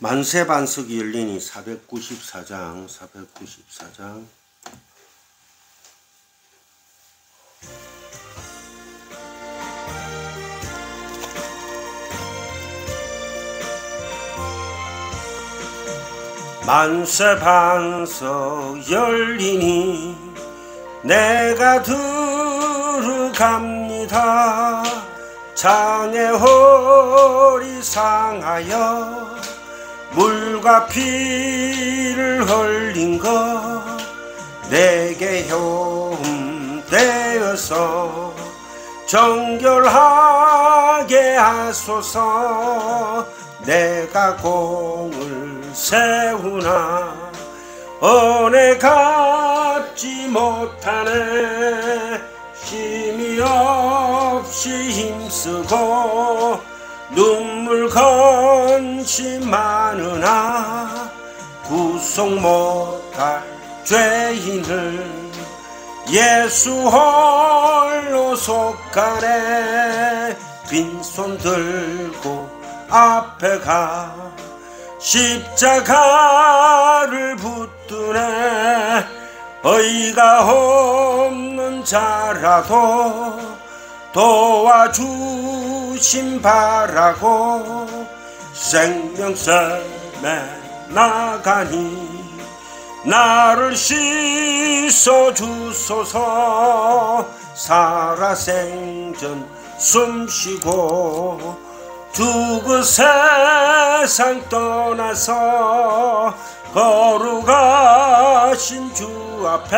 만세 반석이 열리니 494장 만세 반석 열리니 내가 들어갑니다. 장의 홀이 상하여 물과 피를 흘린 것 내게 효험되어서 정결하게 하소서. 내가 공을 세우나 은혜 갚지 못하네. 힘이 없이 힘쓰고 눈물 건시 많으나 구속 못할 죄인을 예수 홀로 속하네. 빈손 들고 앞에 가 십자가를 붙드네. 의가 없는 자라도 도와주심 바라고 생명샘에 나가니 나를 씻어주소서. 살아생전 숨쉬고 그 세상 떠나서 거룩하신 주 앞에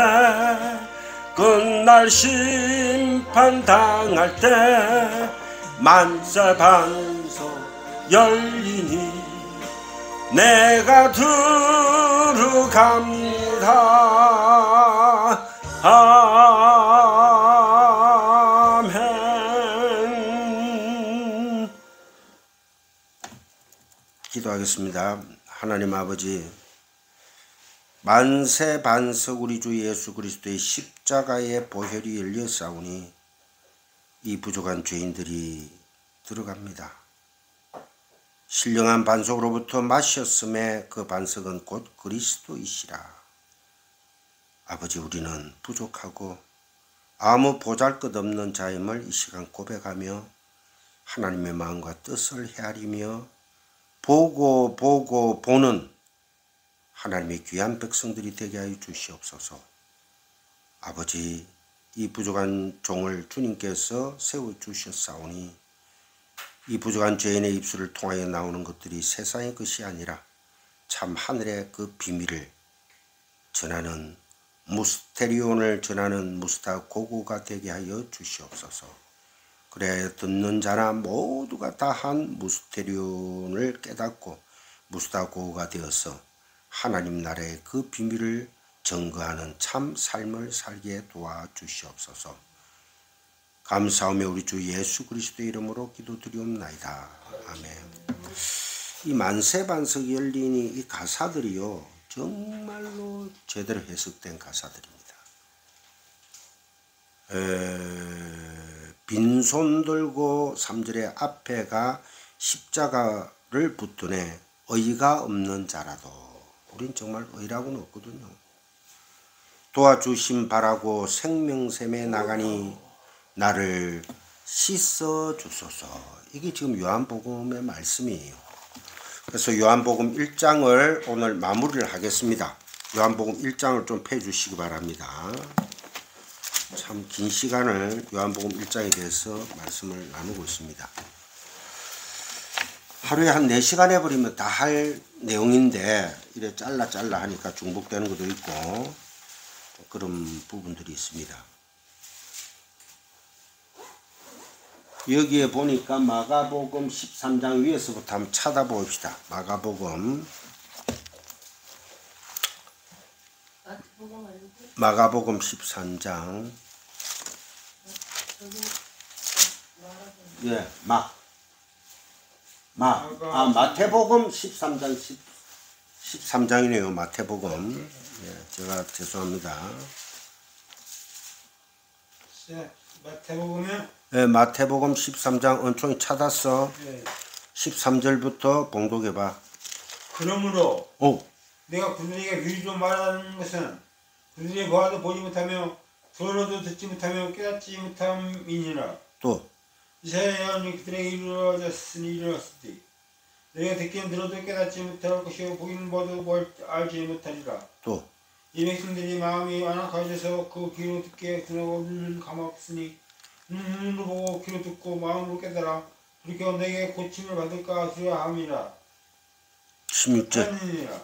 끝날 심판 당할 때 만세 반석 열리니 내가 들어갑니다. 아멘. 기도하겠습니다. 하나님 아버지, 만세 반석 우리 주 예수 그리스도의 십자가의 보혈이 열렸사오니 이 부족한 죄인들이 들어갑니다. 신령한 반석으로부터 마셨음에 그 반석은 곧 그리스도이시라. 아버지, 우리는 부족하고 아무 보잘것없는 자임을 이 시간 고백하며 하나님의 마음과 뜻을 헤아리며 보고 보는 하나님의 귀한 백성들이 되게 하여 주시옵소서. 아버지, 이 부족한 종을 주님께서 세워주셨사오니 이 부족한 죄인의 입술을 통하여 나오는 것들이 세상의 것이 아니라 참 하늘의 그 비밀을 전하는 무스테리온을 전하는 무스타 고고가 되게 하여 주시옵소서. 그래야 듣는 자나 모두가 다 한 무스테리온을 깨닫고 무스타 고고가 되어서 하나님 나라의 그 비밀을 증거하는 참 삶을 살게 도와주시옵소서. 감사하며 우리 주 예수 그리스도의 이름으로 기도드리옵나이다. 아멘. 이 만세 반석이 열리니 이 가사들이요, 정말로 제대로 해석된 가사들입니다. 빈손 들고 3절의 앞에가 십자가를 붙드네. 의가 없는 자라도, 우린 정말 의라고는 없거든요. 도와주심 바라고 생명샘에 나가니 나를 씻어주소서. 이게 지금 요한복음의 말씀이에요. 그래서 요한복음 1장을 오늘 마무리를 하겠습니다. 요한복음 1장을 좀 펴주시기 바랍니다. 참 긴 시간을 요한복음 1장에 대해서 말씀을 나누고 있습니다. 하루에 한 4시간 해버리면 다 할 내용인데 이래 잘라 하니까 중복되는 것도 있고 그런 부분들이 있습니다. 여기에 보니까 마가복음 13장 위에서부터 한번 찾아봅시다. 마가복음 13장. 예, 마태복음 13장이네요. 마태복음. 예, 제가 죄송합니다. 마태복음에 예, 마태복음 13장 은총이 찾았어. 네. 13절부터 봉독해봐. 그러므로 오, 내가 그들에게 위로 말하는 것은 그들이 보아도 보지 못하며 들어도 듣지 못하며 깨닫지 못함이니라. 또 이사야의 예언이 그들에게 이루어졌으니 이루었으되 너희가 듣기는 들어도 깨닫지 못할 것이요 보기는 봐도 알지 못하리라. 또 이 백성들이 마음이 완악해져서 그 귀로 듣게 그러고 눈을 감았으니 눈으로 보고 귀로 듣고 마음으로 깨달아 그렇게 내게 고침을 받을까 두려워함이라. 16절. 하느니라.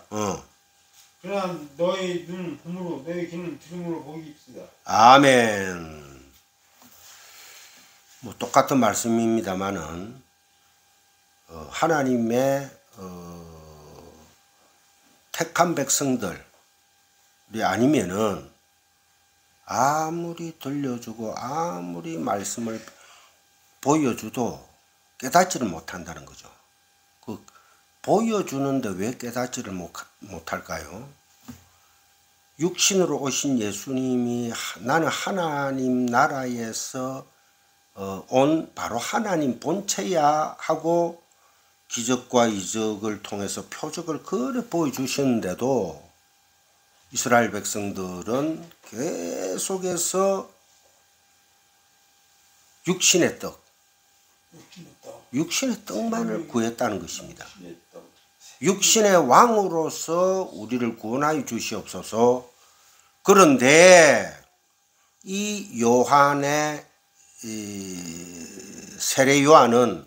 그러나 너희 눈은 봄으로 너희 귀는 들음으로 보기입시다. 아멘. 뭐 똑같은 말씀입니다만은 하나님의 택한 백성들이 아니면은 아무리 들려주고 아무리 말씀을 보여줘도 깨닫지를 못한다는 거죠. 그 보여주는데 왜 깨닫지를 못할까요? 육신으로 오신 예수님이 나는 하나님 나라에서 온 바로 하나님 본체야 하고 기적과 이적을 통해서 표적을 그래 보여주셨는데도 이스라엘 백성들은 계속해서 육신의 떡만을 구했다는 것입니다. 육신의 왕으로서 우리를 구원하여 주시옵소서. 그런데 이 요한의 세례 요한은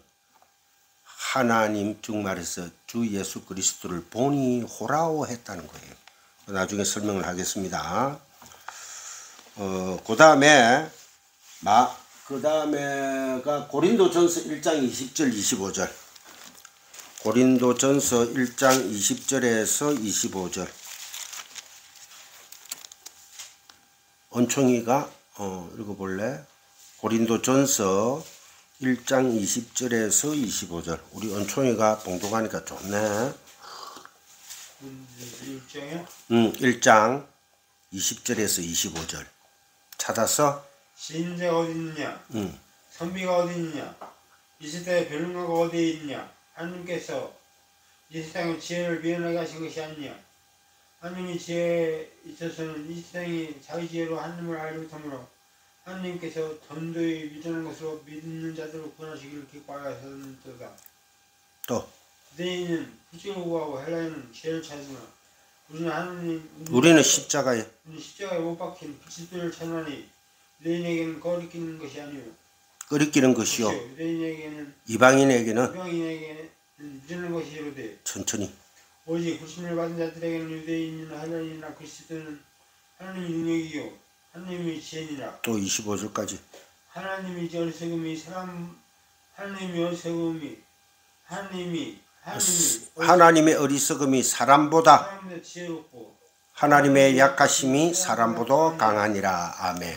하나님 즉 말해서 주 예수 그리스도를 보니 호라오했다는 거예요. 나중에 설명을 하겠습니다. 그 다음에가 고린도전서 1장 20절 25절. 고린도전서 1장 20절에서 25절. 은총이가 읽어볼래? 고린도전서 1장 20절에서 25절. 우리 은총이가 봉독하니까 좋네. 1장이요? 1장 20절에서 25절. 찾았어? 신자가 어디 있느냐? 선비가 어디 있느냐? 이 세상에 변론가가 어디 있느냐? 하나님께서 이 세상의 지혜를 미련하게 하신 것이 아니냐? 하나님의 지혜에 있어서는 이 세상이 자기 지혜로 하나님을 알지 못하므로 하나님께서 전도에 미련한 것으로 믿는 자들을 구원하시기를 기뻐하셨도다. 또 유대인은 후지를 구하고 헬라인은 지혜를 찾으나 우리는 십자가에 못 박힌 그리스도를 찾나니 유대인에게는 거리끼는 것이 아니요 거리끼는 것이요 유대인에게는 이방인에게는 미련한 것이로되 천천히 오직 구심을 받은 자들에게는 유대인이나 헬라인이나 그리스도는 하나님의 능력이요 하나님의 지혜니라. 또 25절까지 하나님의 어리석음이 하나님의 어리석음이 사람보다 지혜롭고 하나님의 약하심이 사람보다 강하니라. 아멘.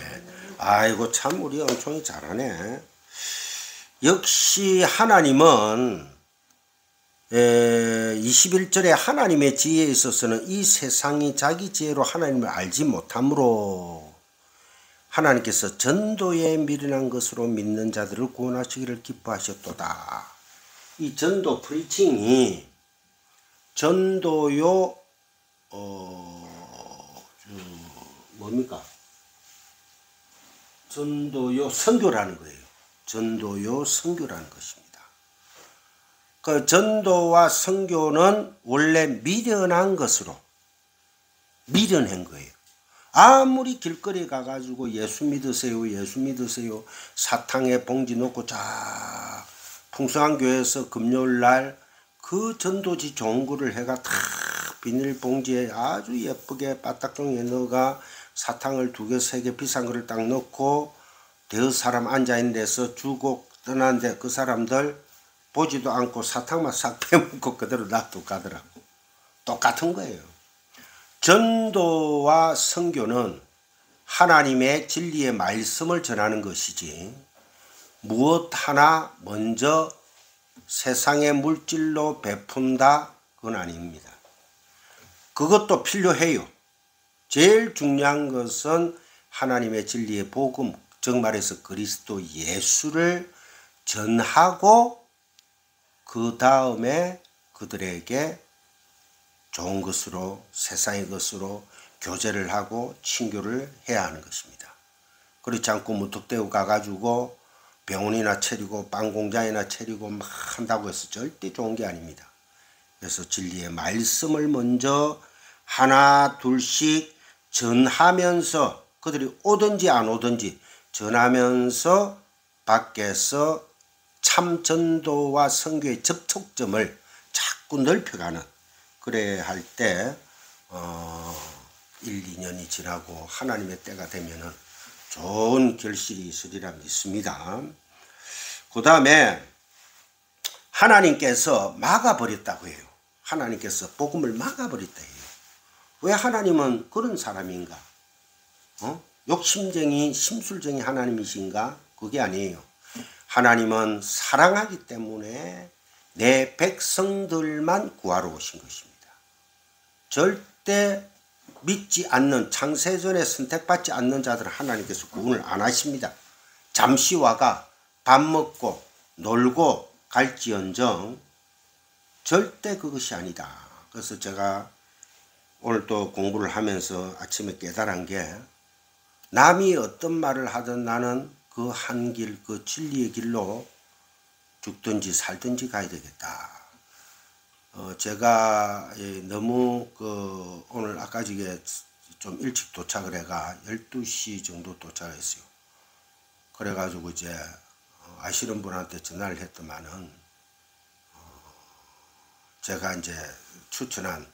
아이고 참 우리 엄청이 잘하네. 역시 하나님은 21절에 하나님의 지혜에 있어서는 이 세상이 자기 지혜로 하나님을 알지 못하므로 하나님께서 전도에 미련한 것으로 믿는 자들을 구원하시기를 기뻐하셨도다. 이 전도 프리칭이 전도요 뭡니까? 전도요 선교라는 거예요. 전도요 선교라는 것입니다. 그 전도와 선교는 원래 미련한 것으로 미련한 거예요. 아무리 길거리에 가가지고 예수 믿으세요, 예수 믿으세요. 사탕에 봉지 놓고 자 풍성한 교회에서 금요일날 그 전도지 좋은 거를 해가 다 비닐봉지에 아주 예쁘게 바닥종이에 넣어가 사탕을 2개, 3개 비싼 거를 딱 넣고 대여 사람 앉아있는 데서 주고 떠나는데 그 사람들 보지도 않고 사탕만 싹 빼먹고 그대로 놔두고 가더라고. 똑같은 거예요. 전도와 선교는 하나님의 진리의 말씀을 전하는 것이지 무엇 하나 먼저 세상의 물질로 베푼다 그건 아닙니다. 그것도 필요해요. 제일 중요한 것은 하나님의 진리의 복음, 즉 말해서 그리스도 예수를 전하고 그 다음에 그들에게 좋은 것으로 세상의 것으로 교제를 하고 친교를 해야 하는 것입니다. 그렇지 않고 무턱대고 가가지고 병원이나 차리고 빵 공장이나 차리고 막 한다고 해서 절대 좋은 게 아닙니다. 그래서 진리의 말씀을 먼저 하나 둘씩 전하면서 그들이 오든지 안 오든지 전하면서 밖에서 참 전도와 선교의 접촉점을 자꾸 넓혀가는, 그래야 할 때 1, 2년이 지나고 하나님의 때가 되면은 좋은 결실이 있으리라 믿습니다. 그 다음에 하나님께서 막아버렸다고 해요. 하나님께서 복음을 막아버렸다 해요. 왜 하나님은 그런 사람인가? 욕심쟁이 심술쟁이 하나님이신가? 그게 아니에요. 하나님은 사랑하기 때문에 내 백성들만 구하러 오신 것입니다. 절대 믿지 않는, 창세전에 선택받지 않는 자들은 하나님께서 구원을 안 하십니다. 잠시 와가 밥 먹고 놀고 갈지언정 절대 그것이 아니다. 그래서 제가 오늘 또 공부를 하면서 아침에 깨달은 게, 남이 어떤 말을 하든 나는 그 한 길, 그 진리의 길로 죽든지 살든지 가야 되겠다. 제가 너무 오늘 아까 저게 좀 일찍 도착을 해가 12시 정도 도착을 했어요. 그래가지고 이제 아시는 분한테 전화를 했더만은 제가 이제 추천한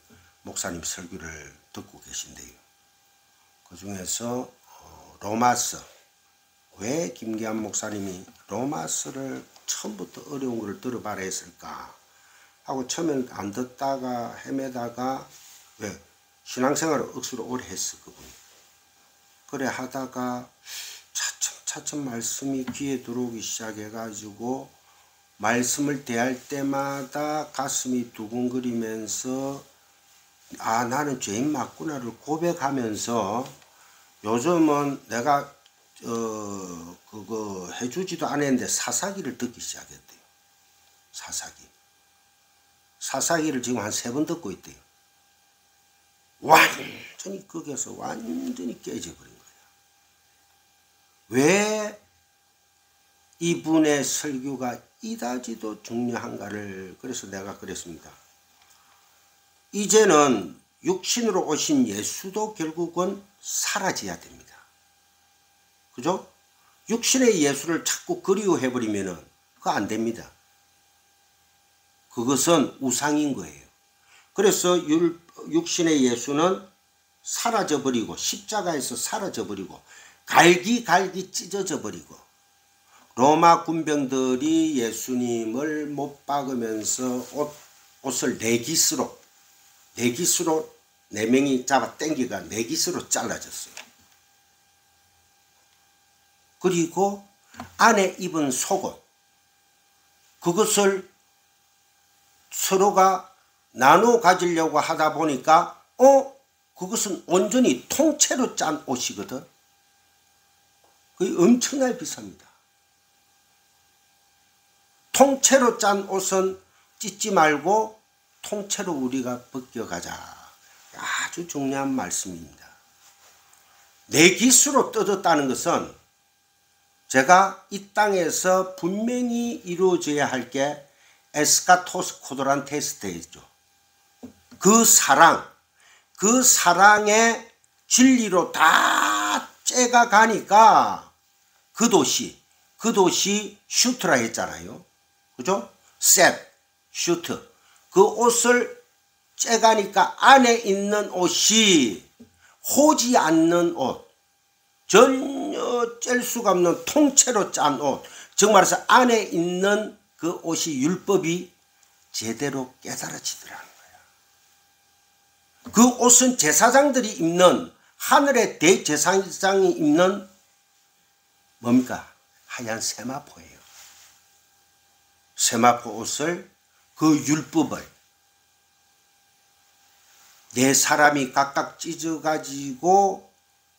목사님 설교를 듣고 계신데요. 그 중에서 로마서, 왜 김기환 목사님이 로마서를 처음부터 어려운 걸 들어봐라 했을까 하고 처음엔 안 듣다가 헤매다가, 왜 신앙생활을 억수로 오래 했어 그분이. 그래 하다가 차츰 말씀이 귀에 들어오기 시작해가지고 말씀을 대할 때마다 가슴이 두근거리면서 아, 나는 죄인 맞구나를 고백하면서, 요즘은 내가 그거 해주지도 않았는데 사사기를 듣기 시작했대요. 사사기를 지금 한 3번 듣고 있대요. 완전히 거기에서 완전히 깨져버린 거예요. 왜 이분의 설교가 이다지도 중요한가를, 그래서 내가 그랬습니다. 이제는 육신으로 오신 예수도 결국은 사라져야 됩니다. 그죠? 육신의 예수를 자꾸 그리워해버리면은 그거 안 됩니다. 그것은 우상인 거예요. 그래서 육신의 예수는 사라져버리고, 십자가에서 사라져버리고, 갈기 찢어져 버리고, 로마 군병들이 예수님을 못 박으면서 옷을 내깃으로 4명이 잡아 당기가 내깃으로 잘라졌어요. 그리고 안에 입은 속옷, 그것을 서로가 나눠 가지려고 하다 보니까 그것은 온전히 통째로 짠 옷이거든. 그게 엄청나게 비쌉니다. 통째로 짠 옷은 찢지 말고 통째로 우리가 벗겨가자. 아주 중요한 말씀입니다. 내깃으로 뜯었다는 것은 제가 이 땅에서 분명히 이루어져야 할 게 에스카토스 코도란 테스트이죠. 그 사랑의 진리로 다 째가 가니까 그 도시 슈트라 했잖아요. 그죠? 셋, 슈트. 그 옷을 째가니까 안에 있는 옷이 호지 않는 옷, 전혀 짤 수가 없는 통째로 짠 옷, 즉 말해서 안에 있는 그 옷이 율법이 제대로 깨달아지더라는 거야. 그 옷은 제사장들이 입는, 하늘의 대제사장이 입는 뭡니까? 하얀 세마포예요. 세마포 옷을, 그 율법을 네 사람이 각각 찢어가지고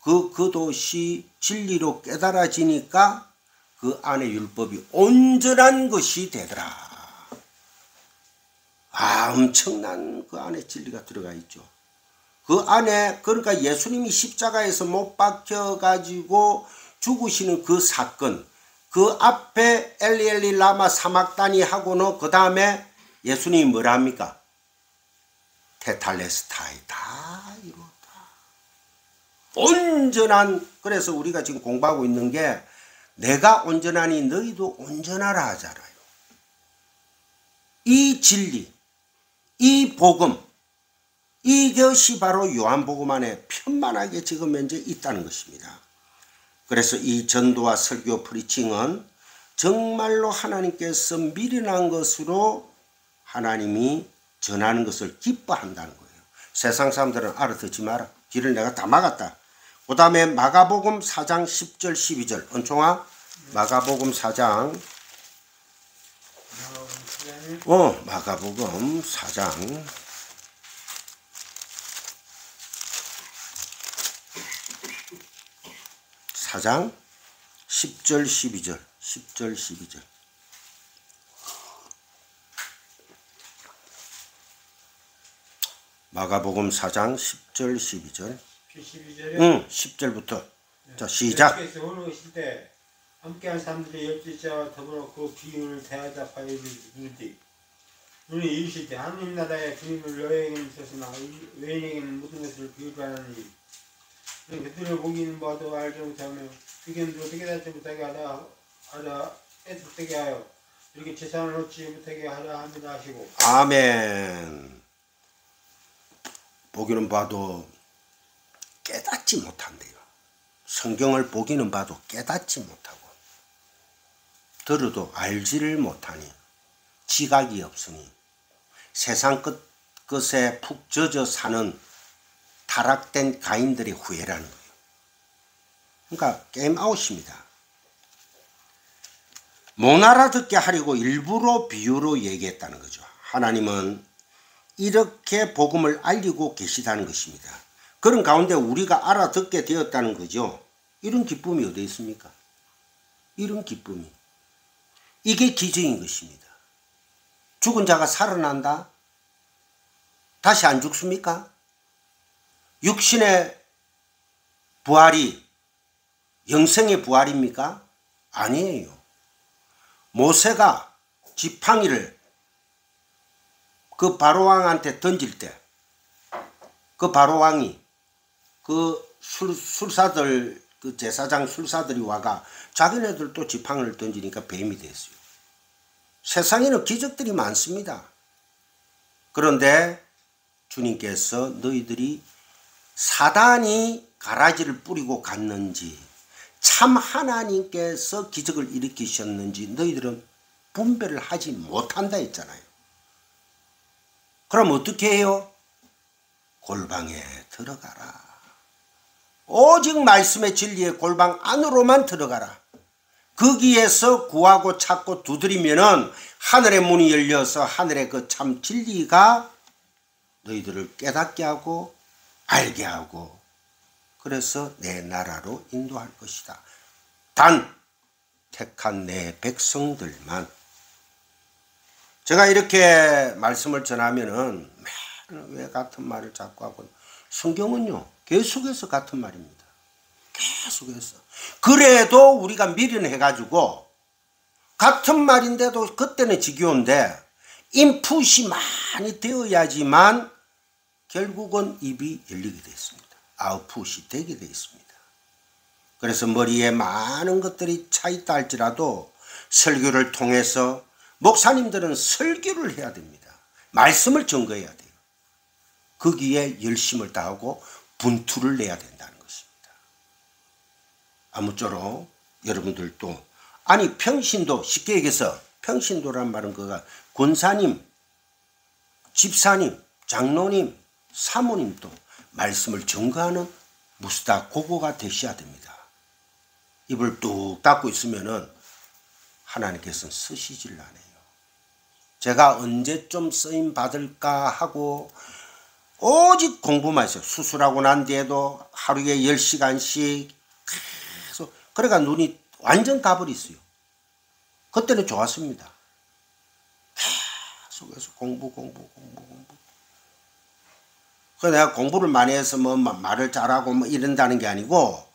그것이 진리로 깨달아지니까 그 안에 율법이 온전한 것이 되더라. 엄청난 그 안에 진리가 들어가 있죠. 그 안에 그러니까 예수님이 십자가에서 못 박혀 가지고 죽으시는 그 사건, 그 앞에 엘리 엘리 라마 사막다니 하고는 그 다음에 예수님이 뭐라 합니까? 테탈레스타이 다 이루었다. 온전한, 그래서 우리가 지금 공부하고 있는 게 내가 온전하니 너희도 온전하라 하잖아요. 이 진리, 이 복음, 이것이 바로 요한복음 안에 편만하게 지금 현재 있다는 것입니다. 그래서 이 전도와 설교 프리칭은 정말로 하나님께서 미련한 것으로 하나님이 전하는 것을 기뻐한다는 거예요. 세상 사람들은 알아듣지 마라. 길을 내가 다 막았다. 그 다음에 마가복음 4장 10절 12절 은총아 마가복음 4장 마가복음 4장 10절 12절 10절 12절 마가복음 4장 10절 12절 12절에 10절부터 자 시작. 예수께서 오르실 때 함께한 사람들이 12자와 더불어 그 비유를 대하답하여 이르되 너는 이르실 때 하나님 나라의 주님을 너에게는 있었으나 외인에게는 모든 것을 비유로 하나니 그들을 보기는 봐도 알지 못하며 그견도 깨닫지 못하게 하라 애통되게 하여 이렇게 재산을 얻지 못하게 하라 함이라 하시고. 아멘. 보기는 봐도 깨닫지 못한대요. 성경을 보기는 봐도 깨닫지 못하고 들어도 알지를 못하니 지각이 없으니 세상 끝에 푹 젖어 사는 타락된 가인들의 후예라는 거예요. 그러니까 게임 아웃입니다. 못 알아듣게 하려고 일부러 비유로 얘기했다는 거죠. 하나님은 이렇게 복음을 알리고 계시다는 것입니다. 그런 가운데 우리가 알아듣게 되었다는 거죠. 이런 기쁨이 어디 있습니까? 이런 기쁨이. 이게 기적인 것입니다. 죽은 자가 살아난다? 다시 안 죽습니까? 육신의 부활이 영생의 부활입니까? 아니에요. 모세가 지팡이를 그 바로왕한테 던질 때 그 바로왕이 그 술사들 그 제사장 술사들이 와가 자기네들도 지팡이를 던지니까 뱀이 됐어요. 세상에는 기적들이 많습니다. 그런데 주님께서 너희들이 사단이 가라지를 뿌리고 갔는지 참 하나님께서 기적을 일으키셨는지 너희들은 분별을 하지 못한다 했잖아요. 그럼 어떻게 해요? 골방에 들어가라. 오직 말씀의 진리의 골방 안으로만 들어가라. 거기에서 구하고 찾고 두드리면은 하늘의 문이 열려서 하늘의 그 참 진리가 너희들을 깨닫게 하고 알게 하고 그래서 내 나라로 인도할 것이다. 단 택한 내 백성들만. 제가 이렇게 말씀을 전하면은 왜 같은 말을 자꾸 하고 성경은요 계속해서 같은 말입니다. 계속해서. 그래도 우리가 미련해 가지고 같은 말인데도 그때는 지겨운데 인풋이 많이 되어야지만 결국은 입이 열리게 되어 있습니다. 아웃풋이 되게 되어 있습니다. 그래서 머리에 많은 것들이 차 있다 할지라도 설교를 통해서 목사님들은 설교를 해야 됩니다. 말씀을 증거해야 돼요. 거기에 열심을 다하고 분투를 내야 된다는 것입니다. 아무쪼록 여러분들도 아니 평신도 쉽게 얘기해서 평신도란 말은 그가 권사님, 집사님, 장로님, 사모님도 말씀을 증거하는 무스다 고고가 되셔야 됩니다. 입을 뚝 닫고 있으면은 하나님께서는 쓰시질 않아요. 제가 언제쯤 쓰임 받을까 하고 오직 공부만 했어요. 수술하고 난 뒤에도 하루에 10시간씩 계속. 그러니까 눈이 완전 가버렸어요. 그때는 좋았습니다. 계속해서 공부. 그래서 내가 공부를 많이 해서 뭐 말을 잘하고 뭐 이런다는 게 아니고,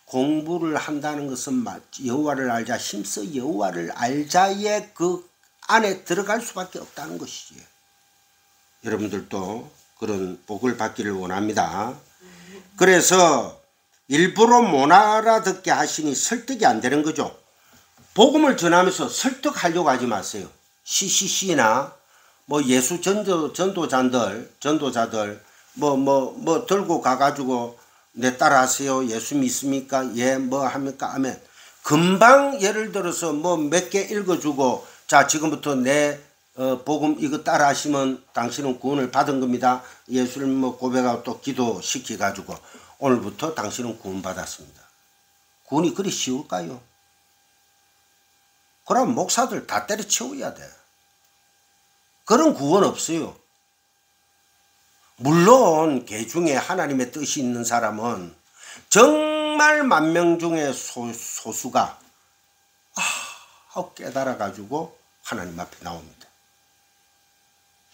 공부를 한다는 것은 여호와를 알자, 힘써 여호와를 알자의 그 안에 들어갈 수밖에 없다는 것이지. 여러분들도 그런 복을 받기를 원합니다. 그래서 일부러 못 알아듣게 하시니 설득이 안 되는 거죠. 복음을 전하면서 설득하려고 하지 마세요. CCC나 뭐 예수 전도자들 뭐 들고 가가지고 내 따라하세요. 예수 믿습니까? 예, 뭐 합니까? 하면 금방 예를 들어서 뭐 몇 개 읽어주고, 자, 지금부터 내 복음 이거 따라하시면 당신은 구원을 받은 겁니다. 예수를 뭐 고백하고 또 기도시켜 가지고 오늘부터 당신은 구원 받았습니다. 구원이 그리 쉬울까요? 그럼 목사들 다 때려치워야 돼. 그런 구원 없어요. 물론 개 중에 하나님의 뜻이 있는 사람은 정말 10,000명 중에 소수가 하고 깨달아 가지고 하나님 앞에 나옵니다.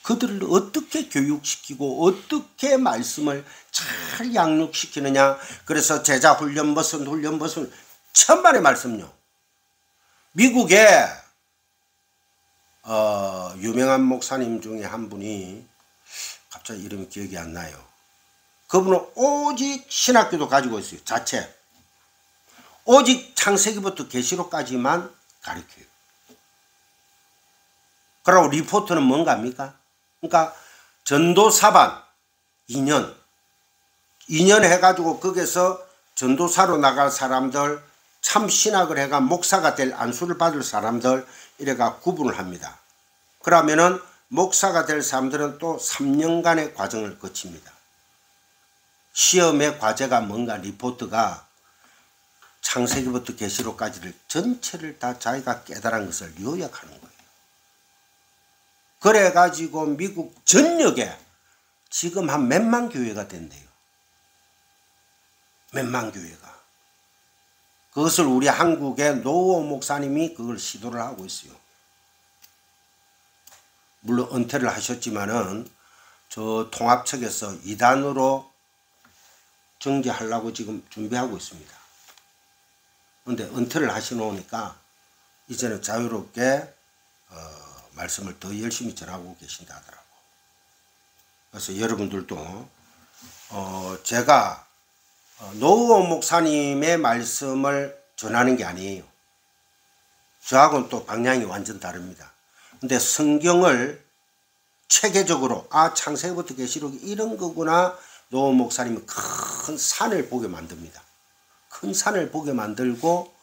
그들을 어떻게 교육시키고 어떻게 말씀을 잘 양육시키느냐. 그래서 제자 훈련 무슨 천만의 말씀요. 미국에 유명한 목사님 중에 한 분이, 갑자기 이름이 기억이 안 나요. 그분은 오직 신학교도 가지고 있어요. 자체. 오직 창세기부터 계시록까지만 가르쳐요. 그리고 리포트는 뭔가입니까? 그러니까 전도사반 2년 해가지고 거기서 전도사로 나갈 사람들, 참 신학을 해가 목사가 될 안수를 받을 사람들, 이래가 구분을 합니다. 그러면은 목사가 될 사람들은 또 3년간의 과정을 거칩니다. 시험의 과제가 뭔가, 리포트가 창세기부터 계시록까지를 전체를 다 자기가 깨달은 것을 요약하는 거예요. 그래가지고 미국 전역에 지금 한 몇만 교회가 된대요. 몇만 교회가. 그것을 우리 한국의 노호 목사님이 그걸 시도를 하고 있어요. 물론 은퇴를 하셨지만은 저 통합 측에서 이단으로 정지하려고 지금 준비하고 있습니다. 그런데 은퇴를 하시놓으니까 이제는 자유롭게 말씀을 더 열심히 전하고 계신다 하더라고. 그래서 여러분들도 제가 노후호 목사님의 말씀을 전하는 게 아니에요. 저하고는 또 방향이 완전 다릅니다. 근데 성경을 체계적으로, 창세기부터 계시록이 이런 거구나. 노후호 목사님은 큰 산을 보게 만듭니다. 큰 산을 보게 만들고,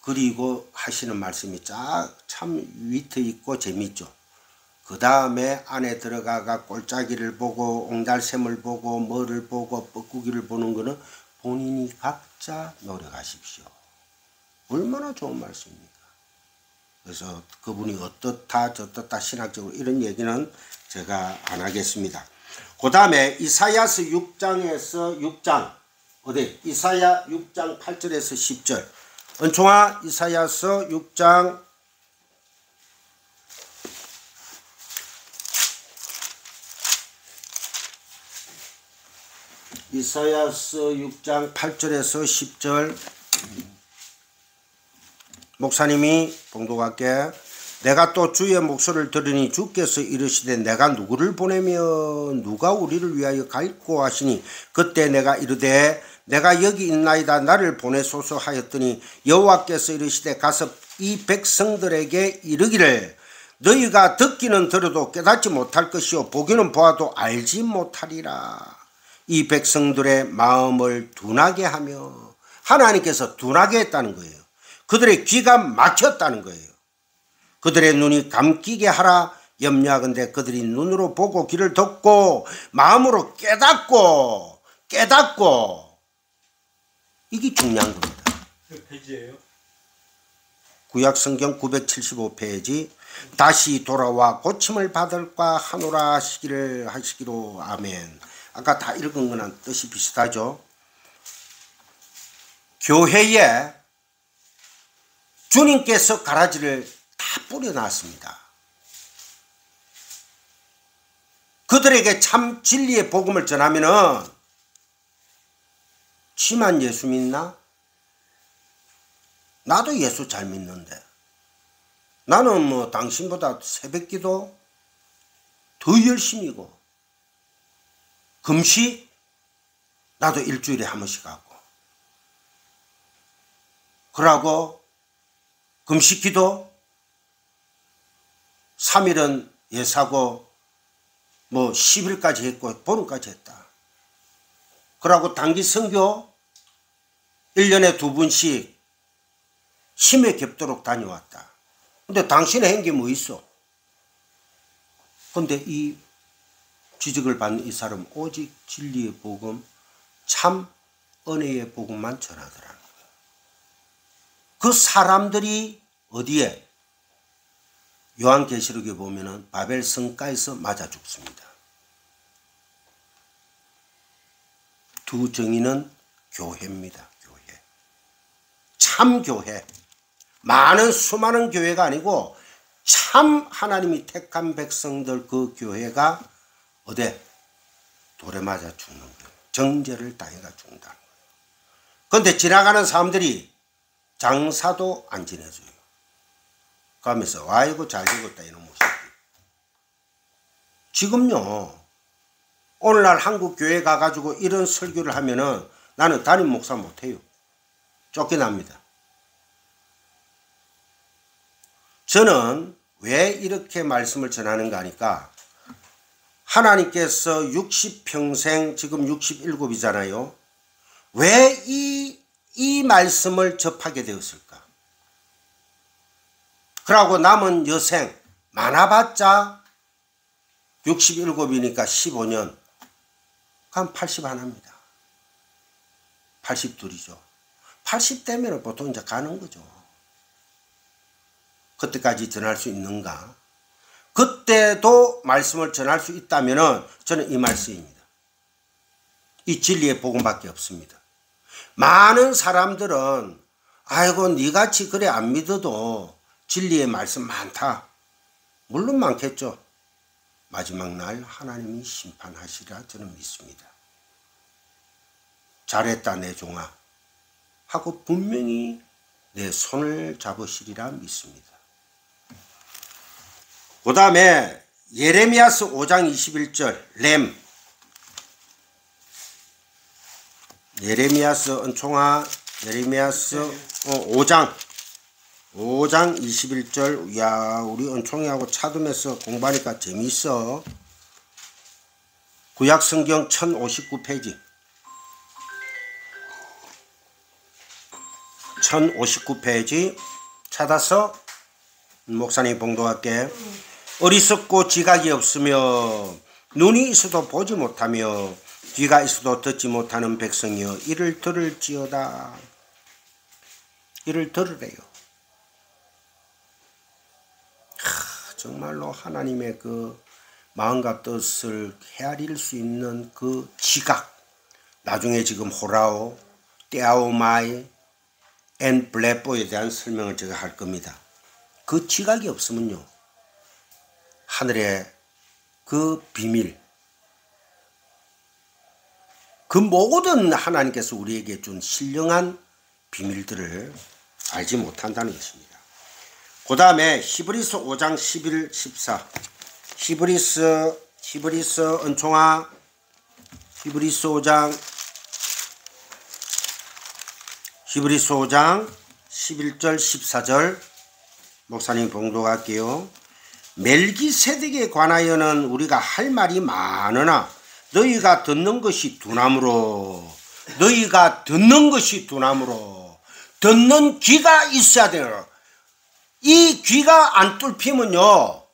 그리고 하시는 말씀이 참 위트 있고 재밌죠. 그 다음에 안에 들어가가 꼴짜기를 보고 옹달샘을 보고 뭐를 보고 뻐꾸기를 보는 거는 본인이 각자 노력하십시오. 얼마나 좋은 말씀입니까? 그래서 그분이 어떻다 저떻다 신학적으로 이런 얘기는 제가 안 하겠습니다. 그 다음에 이사야서 6장에서 6장 어디? 이사야 6장 8절에서 10절. 은총아, 이사야서 6장 8절에서 10절. 목사님이 봉독할게. 내가 또 주의 목소리를 들으니 주께서 이르시되 내가 누구를 보내며 누가 우리를 위하여 갈고 하시니 그때 내가 이르되 내가 여기 있나이다 나를 보내소서 하였더니 여호와께서 이르시되 가서 이 백성들에게 이르기를 너희가 듣기는 들어도 깨닫지 못할 것이요 보기는 보아도 알지 못하리라. 이 백성들의 마음을 둔하게 하며, 하나님께서 둔하게 했다는 거예요. 그들의 귀가 막혔다는 거예요. 그들의 눈이 감기게 하라. 염려하건대 그들이 눈으로 보고 귀를 듣고 마음으로 깨닫고 이게 중요한 겁니다. 몇 페이지예요? 구약성경 975페이지. 다시 돌아와 고침을 받을까 하노라 하시기로. 아멘. 아까 다 읽은 거랑 뜻이 비슷하죠. 교회에 주님께서 가라지를 다 뿌려놨습니다. 그들에게 참 진리의 복음을 전하면은 지만 예수 믿나? 나도 예수 잘 믿는데 나는 뭐 당신보다 새벽기도 더 열심히고 금식 나도 일주일에 한 번씩 하고 그러고 금식기도 3일은 예사고 뭐 10일까지 했고 보름까지 했다. 그러고 단기 선교 1년에 2번씩 힘에 겹도록 다녀왔다. 근데 당신의 행기 뭐 있어? 근데 이 지적을 받는 이 사람 오직 진리의 복음, 참 은혜의 복음만 전하더라는 거예요. 그 사람들이 어디에? 요한계시록에 보면은 바벨 성가에서 맞아 죽습니다. 두 정의는 교회입니다. 교회. 참 교회. 많은 수많은 교회가 아니고 참 하나님이 택한 백성들 그 교회가 어디? 돌에 맞아 죽는 거예요. 정죄를 당해가 죽는다는 거예요. 그런데 지나가는 사람들이 장사도 안 지내줘요. 가면서 아이고 잘 죽었다 이런 모습이. 지금요. 오늘날 한국 교회 가가지고 이런 설교를 하면은 나는 담임 목사 못해요. 쫓겨납니다. 저는 왜 이렇게 말씀을 전하는가 하니까 하나님께서 60평생 지금 67이잖아요. 왜 이 말씀을 접하게 되었을까? 그러고 남은 여생 많아봤자 67이니까 15년 그럼 81입니다. 82이죠. 80대면 보통 이제 가는 거죠. 그때까지 전할 수 있는가? 그때도 말씀을 전할 수 있다면 저는 이 말씀입니다. 이 진리의 복음밖에 없습니다. 많은 사람들은 아이고 니같이 그래 안 믿어도 진리의 말씀 많다. 물론 많겠죠. 마지막 날 하나님이 심판하시리라 저는 믿습니다. 잘했다 내 종아 하고 분명히 내 손을 잡으시리라 믿습니다. 그 다음에 예레미야서 5장 21절 램 예레미야서 은총아 예레미야서 5장 21절 야 우리 은총이하고 차둠에서 공부하니까 재미있어. 구약성경 1059페이지 1059페이지 찾아서 목사님 봉독할게. 어리석고 지각이 없으며 눈이 있어도 보지 못하며 귀가 있어도 듣지 못하는 백성이여 이를 들을지어다. 이를 들으래요. 정말로 하나님의 그 마음과 뜻을 헤아릴 수 있는 그 지각. 나중에 지금 호라오, 떼아오마이, 앤 블레뽀에 대한 설명을 제가 할 겁니다. 그 지각이 없으면요. 하늘의 그 비밀, 그 모든 하나님께서 우리에게 준 신령한 비밀들을 알지 못한다는 것입니다. 그 다음에 히브리서 5장 11, 14 히브리서 은총아 히브리서 5장 11절 14절 목사님 봉독할게요. 멜기세덱에 관하여는 우리가 할 말이 많으나 너희가 듣는 것이 두나무로 듣는 귀가 있어야 돼요. 이 귀가 안 뚫히면요.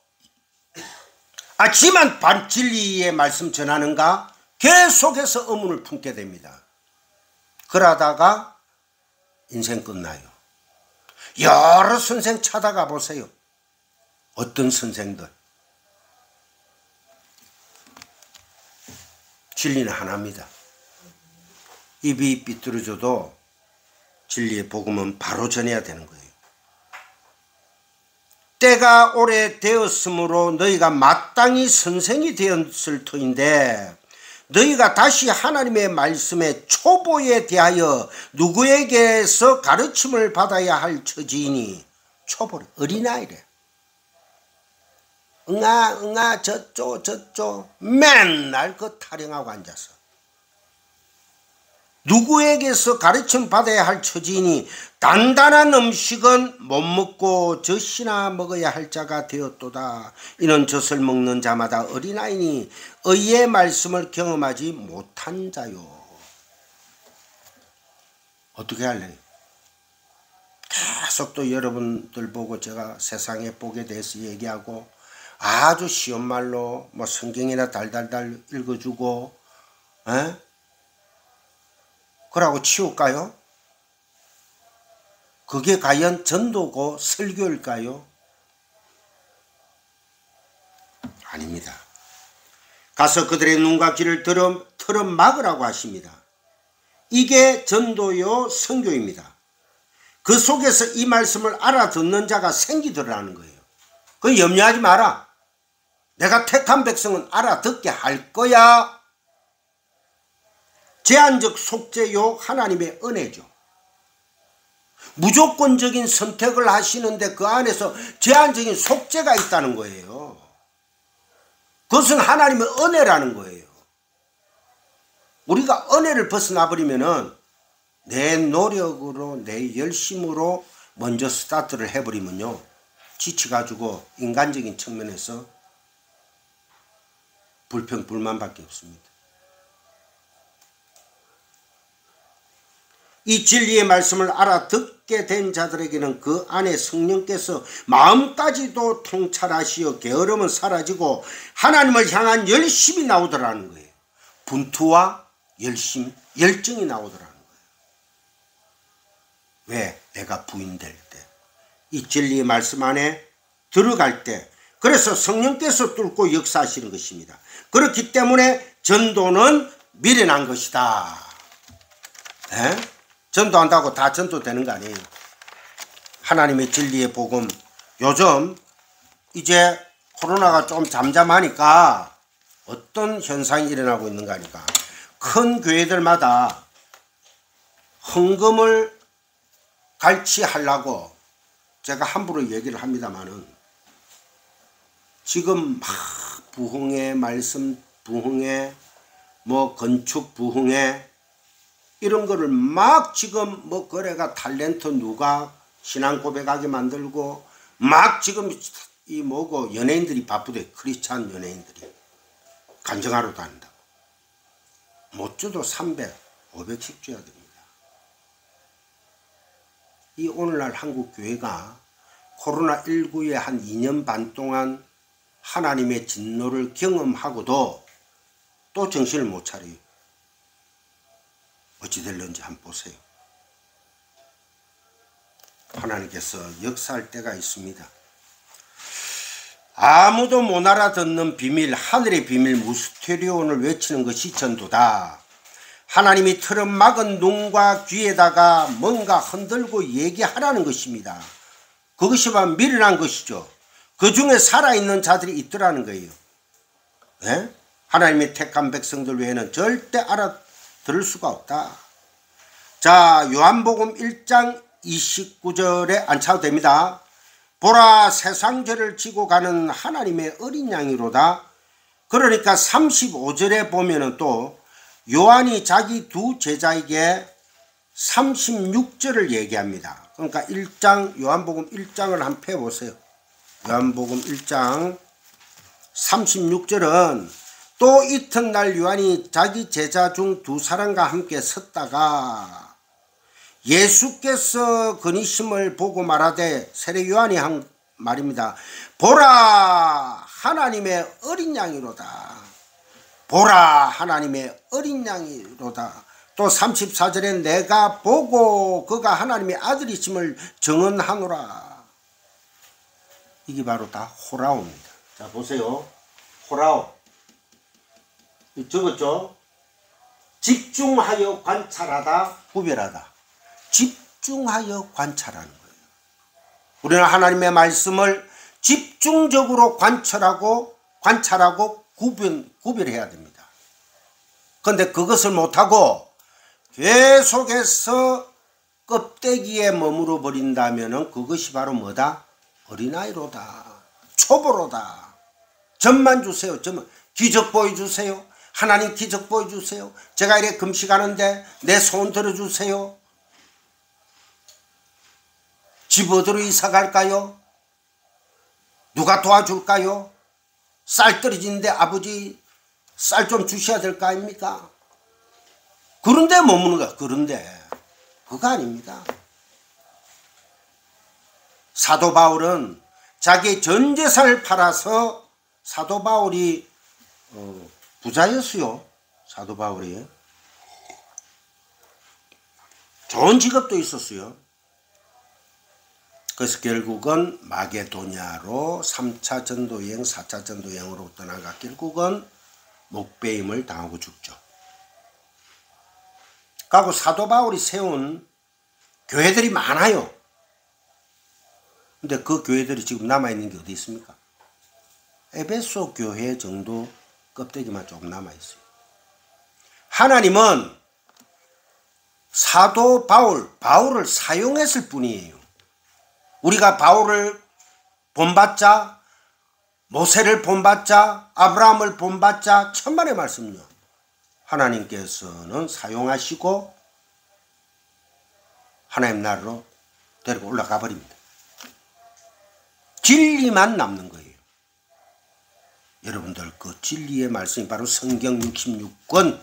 지만 진리의 말씀 전하는가? 계속해서 의문을 품게 됩니다. 그러다가 인생 끝나요. 여러 선생 찾아가 보세요. 어떤 선생들. 진리는 하나입니다. 입이 삐뚤어져도 진리의 복음은 바로 전해야 되는 거예요. 때가 오래되었으므로 너희가 마땅히 선생이 되었을 터인데 너희가 다시 하나님의 말씀의 초보에 대하여 누구에게서 가르침을 받아야 할 처지이니. 초보래, 어린아이래. 응아 저쪽 맨날 그 타령하고 앉아서 누구에게서 가르침 받아야 할 처지이니 단단한 음식은 못 먹고 젖이나 먹어야 할 자가 되었도다. 이는 젖을 먹는 자마다 어린아이니 의의 말씀을 경험하지 못한 자요. 어떻게 할래요? 계속 또 여러분들 보고 제가 세상의 복에 대해서 얘기하고 아주 쉬운 말로 뭐 성경이나 달달달 읽어주고 그러고 치울까요? 그게 과연 전도고 설교일까요? 아닙니다. 가서 그들의 눈과 귀를 틀어 막으라고 하십니다. 이게 전도요 선교입니다. 그 속에서 이 말씀을 알아듣는 자가 생기더라는 거예요. 그 염려하지 마라. 내가 택한 백성은 알아듣게 할 거야. 제한적 속죄요 하나님의 은혜죠. 무조건적인 선택을 하시는데 그 안에서 제한적인 속죄가 있다는 거예요. 그것은 하나님의 은혜라는 거예요. 우리가 은혜를 벗어나 버리면은 내 노력으로 내 열심으로 먼저 스타트를 해버리면요 지쳐가지고 인간적인 측면에서 불평 불만밖에 없습니다. 이 진리의 말씀을 알아듣게 된 자들에게는 그 안에 성령께서 마음까지도 통찰하시어 게으름은 사라지고 하나님을 향한 열심이 나오더라는 거예요. 분투와 열심, 열정이 나오더라는 거예요. 왜? 내가 부인될 때, 이 진리의 말씀 안에 들어갈 때, 그래서 성령께서 뚫고 역사하시는 것입니다. 그렇기 때문에 전도는 미련한 것이다. 전도한다고 다 전도되는 거 아니에요. 하나님의 진리의 복음, 요즘 이제 코로나가 좀 잠잠하니까 어떤 현상이 일어나고 있는가 하니까 큰 교회들마다 헌금을 갈취하려고 제가 함부로 얘기를 합니다마는 지금 막 부흥회, 말씀 부흥회, 뭐 건축 부흥회 이런 거를 막 지금 뭐 거래가 탤런트 누가 신앙 고백하게 만들고 막 지금 이 뭐고 연예인들이 바쁘대. 크리스찬 연예인들이 간증하러 다닌다고. 못 줘도 300, 500씩 줘야 됩니다. 이 오늘날 한국 교회가 코로나19에 한 2년 반 동안 하나님의 진노를 경험하고도 또 정신을 못 차려요. 어찌 될런지 한번 보세요. 하나님께서 역사할 때가 있습니다. 아무도 못 알아듣는 비밀, 하늘의 비밀 무스테리온을 외치는 것이 전도다. 하나님이 틀은 막은 눈과 귀에다가 뭔가 흔들고 얘기하라는 것입니다. 그것이 바로 미련한 것이죠. 그 중에 살아있는 자들이 있더라는 거예요. 네? 하나님의 택한 백성들 외에는 절대 알아들을 수가 없다. 자, 요한복음 1장 29절에 앉혀도 됩니다. 보라, 세상 죄를 지고 가는 하나님의 어린 양이로다. 그러니까 35절에 보면은 또 요한이 자기 두 제자에게 36절을 얘기합니다. 그러니까 1장, 요한복음 1장을 한번 펴보세요. 요한복음 1장 36절은 또 이튿날 요한이 자기 제자 중 두 사람과 함께 섰다가 예수께서 그니심을 보고 말하되, 세례 요한이 한 말입니다. 보라, 하나님의 어린 양이로다. 보라, 하나님의 어린 양이로다. 또 34절에 내가 보고 그가 하나님의 아들이심을 증언하노라. 이게 바로 다 호라오입니다. 자, 보세요. 호라오. 적었죠? 집중하여 관찰하다, 구별하다. 집중하여 관찰하는 거예요. 우리는 하나님의 말씀을 집중적으로 관찰하고 구별해야 됩니다. 그런데 그것을 못하고 계속해서 껍데기에 머무러 버린다면 그것이 바로 뭐다? 어린아이로다. 초보로다. 점만 주세요. 점만. 기적 보여주세요. 하나님 기적 보여주세요. 제가 이렇게 금식하는데 내 소원 들어주세요. 집 어디로 이사 갈까요? 누가 도와줄까요? 쌀 떨어지는데 아버지 쌀 좀 주셔야 될 거 아닙니까? 그런데 머무는 거야. 그런데 그거 아닙니다. 사도 바울은 자기 전 재산을 팔아서 사도 바울이 부자였어요. 사도 바울이. 좋은 직업도 있었어요. 그래서 결국은 마게도냐로 3차 전도여행, 4차 전도여행으로 떠나가 결국은 목배임을 당하고 죽죠. 그리고 사도 바울이 세운 교회들이 많아요. 근데 그 교회들이 지금 남아있는 게 어디 있습니까? 에베소 교회 정도 껍데기만 조금 남아있어요. 하나님은 사도 바울을 사용했을 뿐이에요. 우리가 바울을 본받자, 모세를 본받자, 아브라함을 본받자 천만의 말씀요. 하나님께서는 사용하시고 하나님 나라로 데리고 올라가 버립니다. 진리만 남는 거예요. 여러분들 그 진리의 말씀이 바로 성경 66권.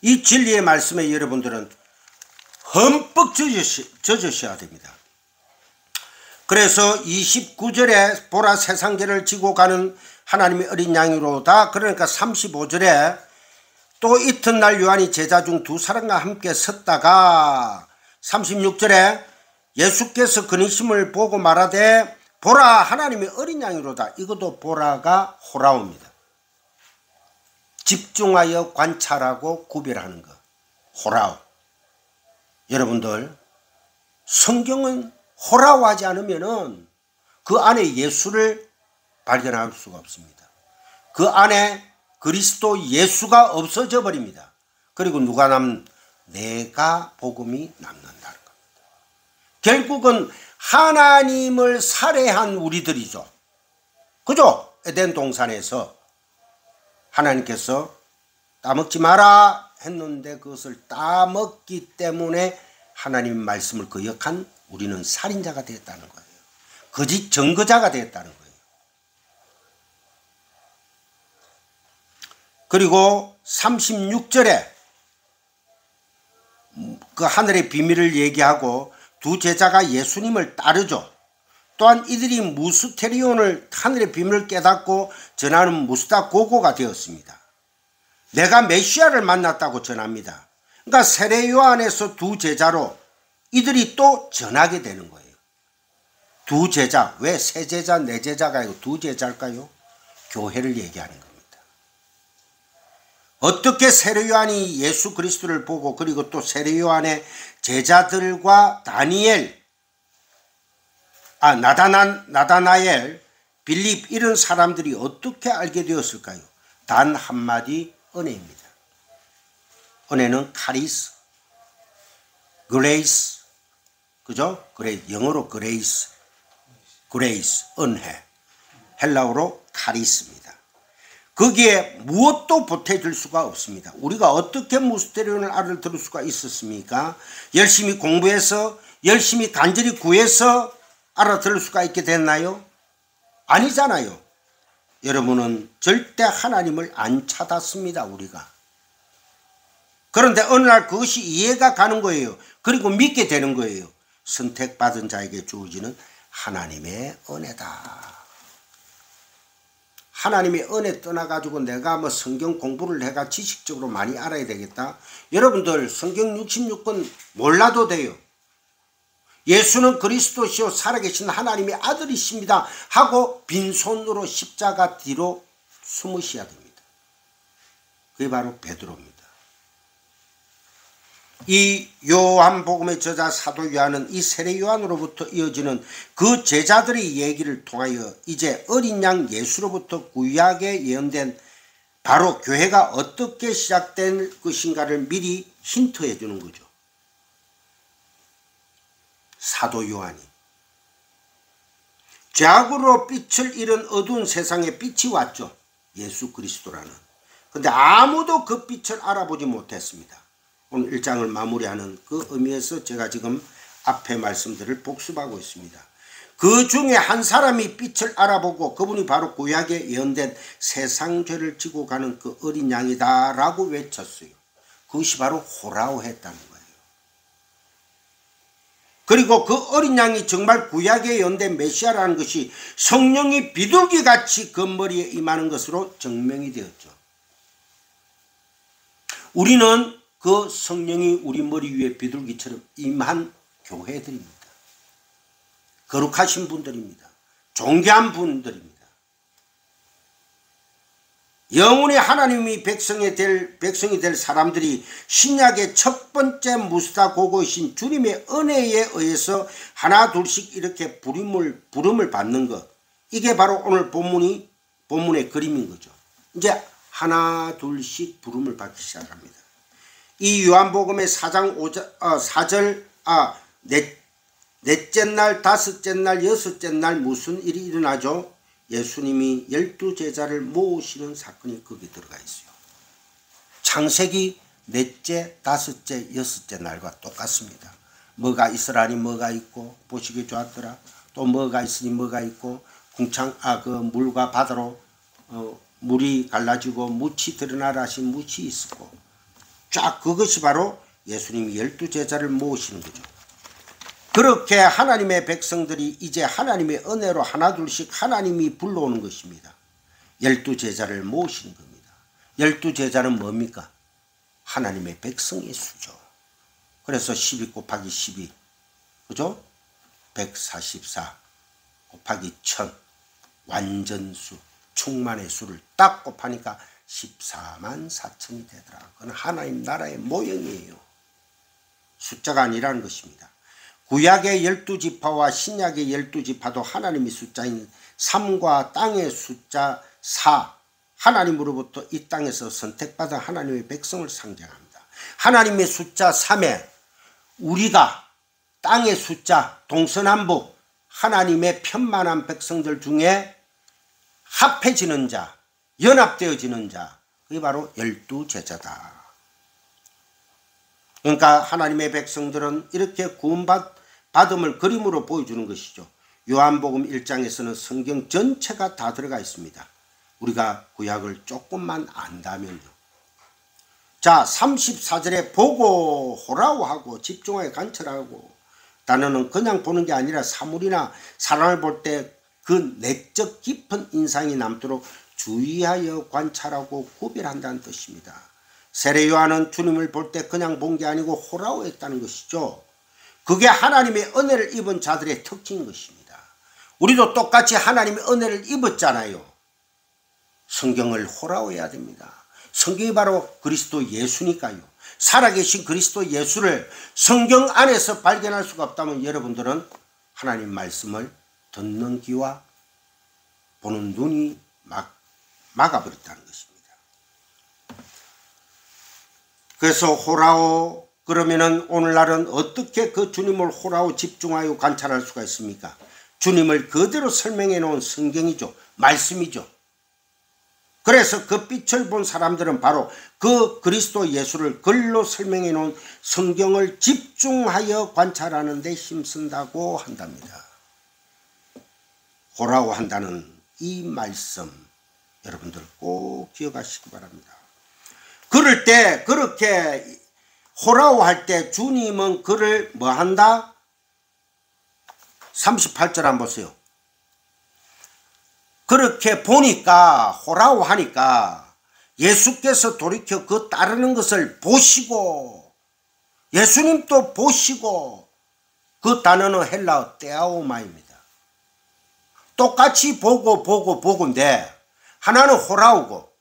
이 진리의 말씀에 여러분들은 흠뻑 젖으셔야 됩니다. 그래서 29절에 보라 세상계를 지고 가는 하나님의 어린 양이로다. 그러니까 35절에 또 이튿날 요한이 제자 중 두 사람과 함께 섰다가 36절에 예수께서 그니심을 보고 말하되 보라 하나님의 어린 양이로다. 이것도 보라가 호라오입니다. 집중하여 관찰하고 구별하는 것. 호라오. 여러분들 성경은 호라오하지 않으면은 그 안에 예수를 발견할 수가 없습니다. 그 안에 그리스도 예수가 없어져 버립니다. 그리고 누가 내가 복음이 남는다는 겁니다. 결국은 하나님을 살해한 우리들이죠. 그죠? 에덴 동산에서 하나님께서 따먹지 마라 했는데 그것을 따먹기 때문에 하나님 말씀을 거역한 우리는 살인자가 되었다는 거예요. 거짓 증거자가 되었다는 거예요. 그리고 36절에 그 하늘의 비밀을 얘기하고 두 제자가 예수님을 따르죠. 또한 이들이 무스테리온을 하늘의 비밀을 깨닫고 전하는 무스다 고고가 되었습니다. 내가 메시아를 만났다고 전합니다. 그러니까 세례 요한에서 두 제자로 이들이 또 전하게 되는 거예요. 두 제자. 왜 세 제자, 네 제자가 아니고 두 제자일까요? 교회를 얘기하는 겁니다. 어떻게 세례 요한이 예수 그리스도를 보고 그리고 또 세례 요한의 제자들과 나다나엘, 빌립 이런 사람들이 어떻게 알게 되었을까요? 단 한마디 은혜입니다. 은혜는 카리스, 그레이스, 그죠? 영어로 그레이스, 은혜, 헬라어로 카리스입니다. 거기에 무엇도 보태줄 수가 없습니다. 우리가 어떻게 무스테리온을 알아들을 수가 있었습니까? 열심히 공부해서 열심히 간절히 구해서 알아들을 수가 있게 됐나요? 아니잖아요. 여러분은 절대 하나님을 안 찾았습니다. 우리가. 그런데 어느 날 그것이 이해가 가는 거예요. 그리고 믿게 되는 거예요. 선택받은 자에게 주어지는 하나님의 은혜다. 하나님의 은혜 떠나가지고 내가 뭐 성경 공부를 해가 지식적으로 많이 알아야 되겠다. 여러분들 성경 66권 몰라도 돼요. 예수는 그리스도시요 살아계신 하나님의 아들이십니다 하고 빈손으로 십자가 뒤로 숨으셔야 됩니다. 그게 바로 베드로입니다. 이 요한복음의 저자 사도 요한은 이 세례 요한으로부터 이어지는 그 제자들의 얘기를 통하여 이제 어린 양 예수로부터 구약에 예언된 바로 교회가 어떻게 시작된 것인가를 미리 힌트해 주는 거죠. 사도 요한이 죄악으로 빛을 잃은 어두운 세상에 빛이 왔죠. 예수 그리스도라는. 그런데 아무도 그 빛을 알아보지 못했습니다. 오늘 1장을 마무리하는 그 의미에서 제가 지금 앞에 말씀들을 복습하고 있습니다. 그 중에 한 사람이 빛을 알아보고 그분이 바로 구약에 예언된 세상 죄를 지고 가는 그 어린 양이다 라고 외쳤어요. 그것이 바로 호라오했다는 거예요. 그리고 그 어린 양이 정말 구약에 예언된 메시아라는 것이 성령이 비둘기같이 그 머리에 임하는 것으로 증명이 되었죠. 우리는 그 성령이 우리 머리 위에 비둘기처럼 임한 교회들입니다. 거룩하신 분들입니다. 존귀한 분들입니다. 영원히 하나님이 백성이 될 사람들이 신약의 첫 번째 무스다 고고이신 주님의 은혜에 의해서 하나 둘씩 이렇게 부름을 받는 것. 이게 바로 오늘 본문의 그림인 거죠. 이제 하나 둘씩 부름을 받기 시작합니다. 이 요한복음의 4장 4절 넷째 날, 다섯째 날, 여섯째 날 무슨 일이 일어나죠? 예수님이 12제자를 모으시는 사건이 거기 들어가 있어요. 창세기 넷째, 다섯째, 여섯째 날과 똑같습니다. 뭐가 있으라니 뭐가 있고 보시기 좋았더라. 또 뭐가 있으니 뭐가 있고 그 물과 바다로 물이 갈라지고 묻이 드러나라 하신 묻이 있었고 쫙 그것이 바로 예수님이 12제자를 모으시는 거죠. 그렇게 하나님의 백성들이 이제 하나님의 은혜로 하나둘씩 하나님이 불러오는 것입니다. 12제자를 모으시는 겁니다. 12제자는 뭡니까? 하나님의 백성의 수죠. 그래서 12 곱하기 12 그죠? 144 곱하기 1000 완전수 충만의 수를 딱 곱하니까 14만 4천이 되더라. 그건 하나님 나라의 모형이에요. 숫자가 아니라는 것입니다. 구약의 12지파와 신약의 12지파도 하나님의 숫자인 3과 땅의 숫자 4 하나님으로부터 이 땅에서 선택받은 하나님의 백성을 상징합니다. 하나님의 숫자 3에 우리가 땅의 숫자 동서남북 하나님의 편만한 백성들 중에 합해지는 자 연합되어지는 자 그게 바로 12제자다. 그러니까 하나님의 백성들은 이렇게 구원받음을 그림으로 보여주는 것이죠. 요한복음 1장에서는 성경 전체가 다 들어가 있습니다. 우리가 구약을 조금만 안다면요. 자 34절에 보고 호라오하고 집중하여 관찰하고 단어는 그냥 보는 게 아니라 사물이나 사람을 볼 때 그 내적 깊은 인상이 남도록 주의하여 관찰하고 구별한다는 뜻입니다. 세례 요한은 주님을 볼 때 그냥 본 게 아니고 호라오했다는 것이죠. 그게 하나님의 은혜를 입은 자들의 특징인 것입니다. 우리도 똑같이 하나님의 은혜를 입었잖아요. 성경을 호라오해야 됩니다. 성경이 바로 그리스도 예수니까요. 살아계신 그리스도 예수를 성경 안에서 발견할 수가 없다면 여러분들은 하나님 말씀을 듣는 귀와 보는 눈이 막아버렸다는 것입니다. 그래서 호라오 그러면은 오늘날은 어떻게 그 주님을 호라오 집중하여 관찰할 수가 있습니까? 주님을 그대로 설명해 놓은 성경이죠. 말씀이죠. 그래서 그 빛을 본 사람들은 바로 그 그리스도 예수를 글로 설명해 놓은 성경을 집중하여 관찰하는 데 힘쓴다고 한답니다. 호라오 한다는 이 말씀 여러분들 꼭 기억하시기 바랍니다. 그럴 때 그렇게 호라오 할 때 주님은 그를 뭐 한다? 38절 한번 보세요. 그렇게 보니까 호라오 하니까 예수께서 돌이켜 그 따르는 것을 보시고 예수님도 보시고 그 단어는 헬라어 떼아오마입니다. 똑같이 보고인데 하나는 호라우고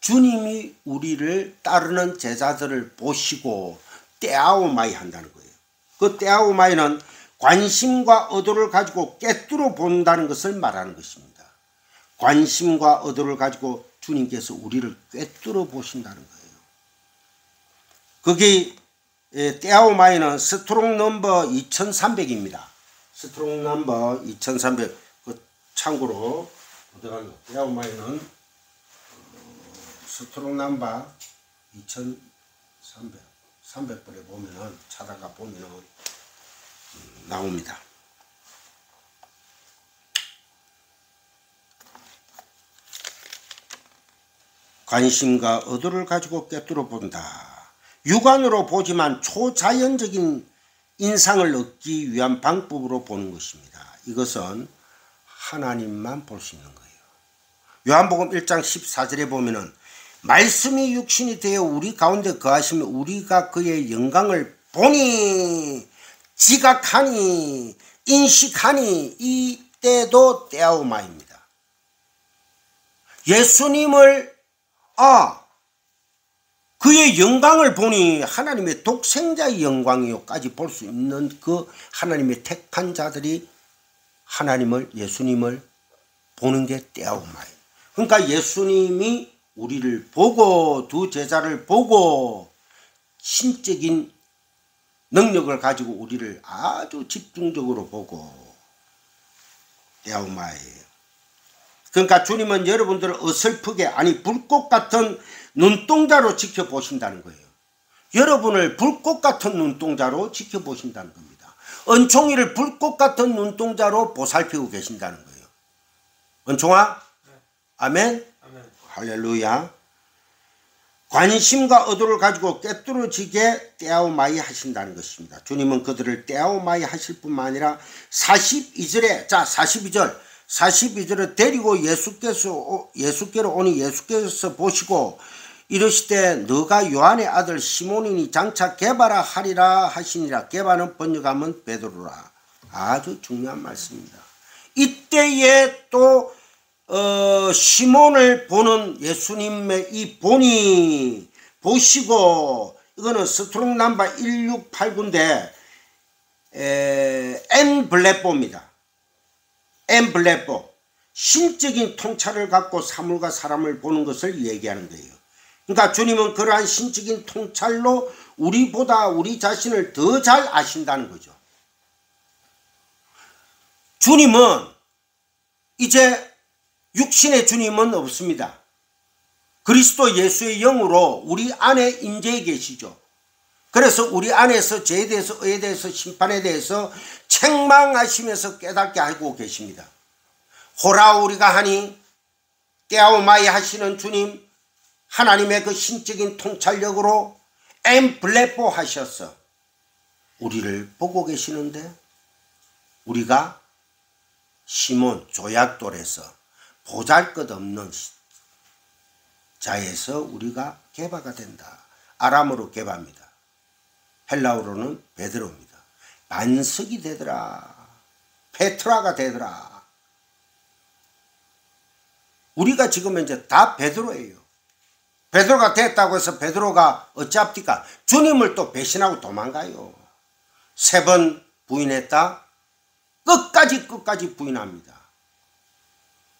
주님이 우리를 따르는 제자들을 보시고 떼아오마이 한다는 거예요. 그 떼아오마이는 관심과 의도를 가지고 꿰뚫어 본다는 것을 말하는 것입니다. 관심과 의도를 가지고 주님께서 우리를 꿰뚫어 보신다는 거예요. 거기 떼아오마이는 스트롱 넘버 2300입니다. 스트롱 넘버 2300. 참고로 떼아오마이는 스트롱 넘버 2300 300번에 보면은 찾아가 보면은 나옵니다. 관심과 의도를 가지고 꿰뚫어 본다. 육안으로 보지만 초자연적인 인상을 얻기 위한 방법으로 보는 것입니다. 이것은 하나님만 볼 수 있는 거예요. 요한복음 1장 14절에 보면은 말씀이 육신이 되어 우리 가운데 거하시며 우리가 그의 영광을 보니 지각하니 인식하니 이때도 떼아오마입니다. 예수님을 그의 영광을 보니 하나님의 독생자의 영광이요까지 볼 수 있는 그 하나님의 택한 자들이 하나님을 예수님을 보는 게 떼아오마예요. 그러니까 예수님이 우리를 보고 두 제자를 보고 신적인 능력을 가지고 우리를 아주 집중적으로 보고 떼아오마예요. 그러니까 주님은 여러분들을 어설프게 아니 불꽃 같은 눈동자로 지켜보신다는 거예요. 여러분을 불꽃 같은 눈동자로 지켜보신다는 겁니다. 은총이를 불꽃 같은 눈동자로 보살피고 계신다는 거예요. 은총아? 아멘? 할렐루야. 관심과 의도를 가지고 꿰뚫어지게 떼아오마이 하신다는 것입니다. 주님은 그들을 떼아오마이 하실 뿐만 아니라 42절에 42절에 데리고 예수께로 오니 예수께서 보시고 이르시되 너가 요한의 아들 시몬이니 장차 게바라 하리라 하시니라. 게바는 번역하면 베드로라. 아주 중요한 말씀입니다. 이때에 또 시몬을 보는 예수님의 이 본이 보시고 이거는 스트롱 넘버 1689인데 엠블레뽀입니다. 엠블레뽀. 신적인 통찰을 갖고 사물과 사람을 보는 것을 얘기하는 거예요. 그러니까 주님은 그러한 신적인 통찰로 우리보다 우리 자신을 더 잘 아신다는 거죠. 주님은 이제 육신의 주님은 없습니다. 그리스도 예수의 영으로 우리 안에 임재해 계시죠. 그래서 우리 안에서 죄에 대해서 의에 대해서 심판에 대해서 책망하시면서 깨닫게 하고 계십니다. 호라우리가 하니 떼아오마이 하시는 주님 하나님의 그 신적인 통찰력으로 엠블레포 하셔서 우리를 보고 계시는데 우리가 시몬 조약돌에서 보잘것없는 자에서 우리가 게바가 된다. 아람어로 게바입니다. 헬라어로는 베드로입니다. 반석이 되더라. 페트라가 되더라. 우리가 지금 이제 다 베드로예요. 베드로가 됐다고 해서 베드로가 어찌합니까? 주님을 또 배신하고 도망가요. 3번 부인했다. 끝까지 부인합니다.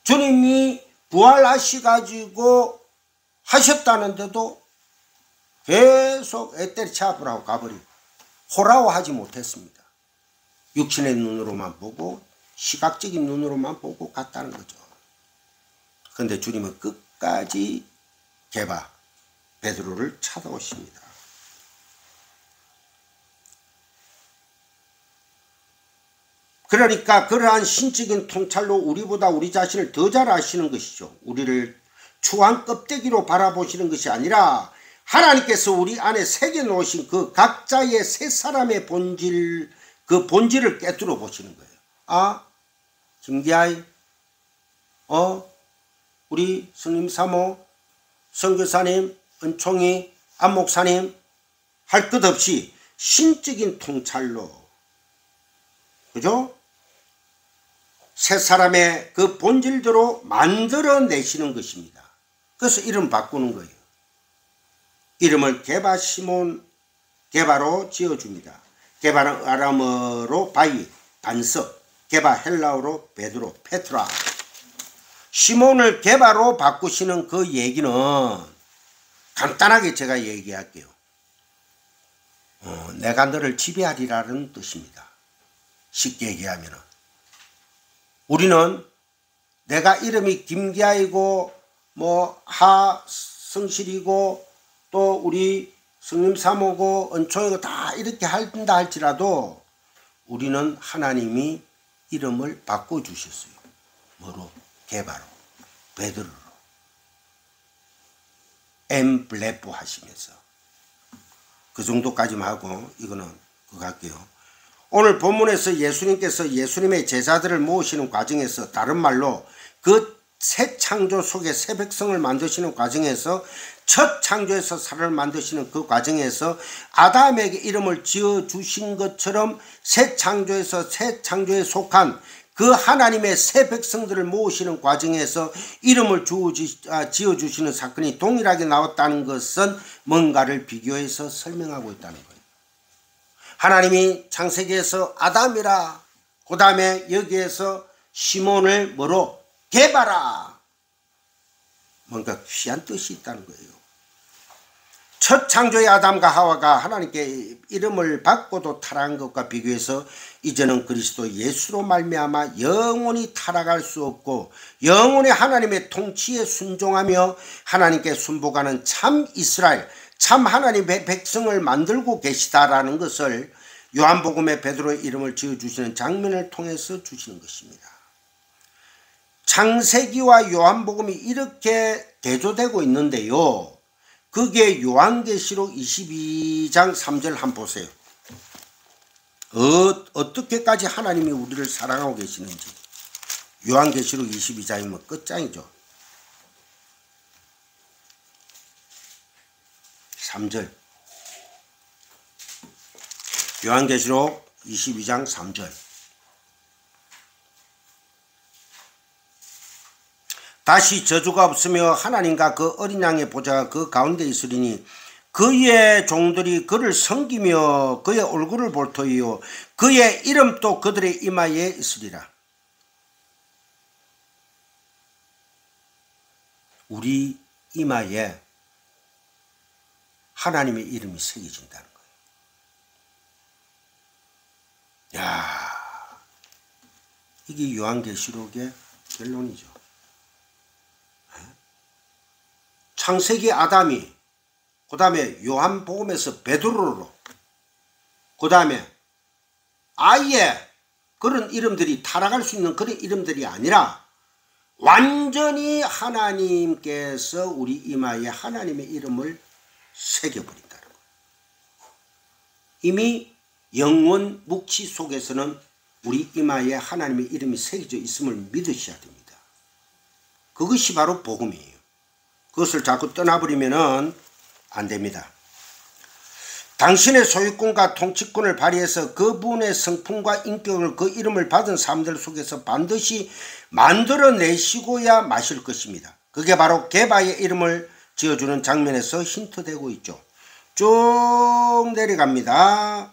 주님이 부활하셔가지고 하셨다는데도 계속 애때리 차버리고 가버리고 호라워하지 못했습니다. 육신의 눈으로만 보고 시각적인 눈으로만 보고 갔다는 거죠. 그런데 주님은 끝까지 게바 베드로를 찾아오십니다. 그러니까 그러한 신적인 통찰로 우리보다 우리 자신을 더 잘 아시는 것이죠. 우리를 추한 껍데기로 바라보시는 것이 아니라 하나님께서 우리 안에 새겨놓으신 그 각자의 세 사람의 본질, 그 본질을 꿰뚫어 보시는 거예요. 김기아이, 우리 스님 사모, 선교사님, 은총이, 안목사님 할 것 없이 신적인 통찰로 그죠? 새 사람의 그 본질대로 만들어내시는 것입니다. 그래서 이름 바꾸는 거예요. 이름을 게바 시몬 게바로 지어줍니다. 게바는 아람어로 바위, 반석, 게바 헬라어로 베드로, 페트라. 시몬을 게바로 바꾸시는 그 얘기는 간단하게 제가 얘기할게요. 내가 너를 지배하리라는 뜻입니다. 쉽게 얘기하면 우리는 내가 이름이 김기아이고 뭐 하성실이고 또 우리 성님 사모고 은총이고 다 이렇게 한다 할지라도 우리는 하나님이 이름을 바꿔주셨어요. 뭐로? 게바로, 베드로로, 엠블레포 하시면서 그 정도까지만 하고 이거는 그거 할게요. 오늘 본문에서 예수님께서 예수님의 제자들을 모으시는 과정에서 다른 말로 그 새 창조 속에 새 백성을 만드시는 과정에서 첫 창조에서 사람을 만드시는 그 과정에서 아담에게 이름을 지어주신 것처럼 새 창조에서 새 창조에 속한 그 하나님의 새 백성들을 모으시는 과정에서 이름을 지어주시는 사건이 동일하게 나왔다는 것은 뭔가를 비교해서 설명하고 있다는 거예요. 하나님이 창세기에서 아담이라 그 다음에 여기에서 시몬을 뭐로? 게바라. 뭔가 귀한 뜻이 있다는 거예요. 첫 창조의 아담과 하와가 하나님께 이름을 받고도 타락한 것과 비교해서 이제는 그리스도 예수로 말미암아 영원히 타락할 수 없고 영원히 하나님의 통치에 순종하며 하나님께 순복하는 참 이스라엘, 참 하나님의 백성을 만들고 계시다라는 것을 요한복음에 베드로의 이름을 지어주시는 장면을 통해서 주시는 것입니다. 창세기와 요한복음이 이렇게 대조되고 있는데요. 그게 요한계시록 22장 3절 한번 보세요. 어떻게까지 하나님이 우리를 사랑하고 계시는지. 요한계시록 22장이면 끝장이죠. 3절. 요한계시록 22장 3절. 다시 저주가 없으며 하나님과 그 어린 양의 보좌가 그 가운데 있으리니 그의 종들이 그를 섬기며 그의 얼굴을 볼 터이요 그의 이름도 그들의 이마에 있으리라. 우리 이마에 하나님의 이름이 새겨진다는 거예요. 야, 이게 요한계시록의 결론이죠. 창세기 아담이, 그 다음에 요한복음에서 베드로로, 그 다음에 아예 그런 이름들이 타락할 수 있는 그런 이름들이 아니라 완전히 하나님께서 우리 이마에 하나님의 이름을 새겨버린다는 거예요. 이미 영원 묵시 속에서는 우리 이마에 하나님의 이름이 새겨져 있음을 믿으셔야 됩니다. 그것이 바로 복음이에요. 그것을 자꾸 떠나버리면 안 됩니다. 당신의 소유권과 통치권을 발휘해서 그분의 성품과 인격을 그 이름을 받은 사람들 속에서 반드시 만들어내시고야 마실 것입니다. 그게 바로 게바의 이름을 지어주는 장면에서 힌트되고 있죠. 쭉 내려갑니다.